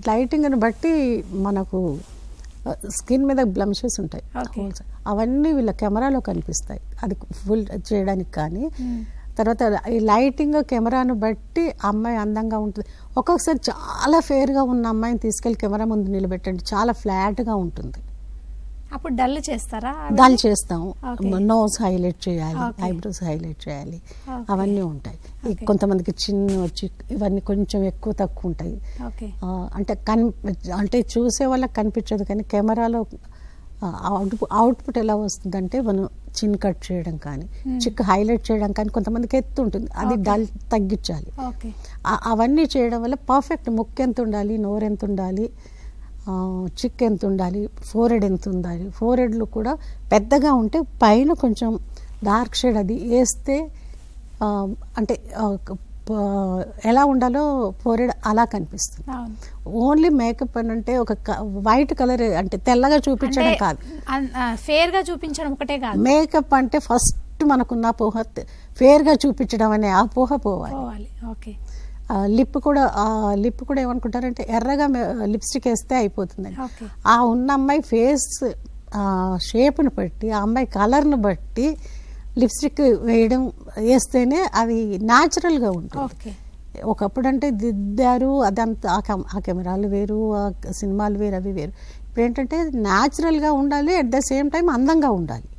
లైటింగ్ని బట్టి మనకు స్కిన్ మీద బ్లమ్షెస్ ఉంటాయి, అవన్నీ వీళ్ళ కెమెరాలో కనిపిస్తాయి. అది ఫుల్ చేయడానికి కానీ తర్వాత ఈ లైటింగ్ కెమెరాను బట్టి అమ్మాయి అందంగా ఉంటుంది. ఒక్కొక్కసారి చాలా ఫేర్గా ఉన్న అమ్మాయిని తీసుకెళ్ళి కెమెరా ముందు నిలబెట్టండి, చాలా ఫ్లాట్గా ఉంటుంది. అప్పుడు డల్ చేస్తారా? డల్ చేస్తాం. నోస్ హైలైట్ చేయాలి, ఐబ్రోస్ హైలైట్ చేయాలి, అవన్నీ ఉంటాయి. కొంతమందికి చిన్న వచ్చి ఇవన్నీ కొంచెం ఎక్కువ తక్కువ ఉంటాయి. అంటే చూసే వాళ్ళకి కనిపించదు, కానీ కెమెరాలో అవుట్పుట్ ఎలా వస్తుందంటే మనం చిన్ కట్ చేయడం కానీ చిక్ హైలైట్ చేయడం కానీ కొంతమందికి ఎత్తు ఉంటుంది, అది డల్ తగ్గించాలి. అవన్నీ చేయడం వల్ల పర్ఫెక్ట్ ముక్కు ఎంత ఉండాలి, నోరు ఎంత ఉండాలి, చిక్ ఎంత ఉండాలి, ఫోరెడ్ ఎంత ఉండాలి. ఫోరెడ్లు కూడా పెద్దగా ఉంటే పైన కొంచెం డార్క్ షేడ్ అది వేస్తే అంటే ఎలా ఉండాలో ఫోరెడ్ అలా కనిపిస్తుంది. ఓన్లీ మేకప్ అని అంటే ఒక వైట్ కలర్ అంటే తెల్లగా చూపించడం కాదు, ఫేర్ గా చూపించడం ఒకటే కాదు. మేకప్ అంటే ఫస్ట్ మనకున్న పోహ ఫేర్ గా చూపించడం అనే ఆ పోహ పోవాలి. లిప్ కూడా ఏమనుకుంటారంటే ఎర్రగా లిప్స్టిక్ వేస్తే అయిపోతుందని. ఆ ఉన్న అమ్మాయి ఫేస్ షేప్ను బట్టి ఆ అమ్మాయి కలర్ను బట్టి లిప్స్టిక్ వేస్తేనే అది న్యాచురల్గా ఉంటుంది. ఒకప్పుడు అంటే దిద్దారు, అదంతా ఆ కెమెరాలు వేరు, ఆ సినిమాలు వేరు, అవి వేరు. ఇప్పుడు ఏంటంటే న్యాచురల్గా ఉండాలి, అట్ ద సేమ్ టైం అందంగా ఉండాలి.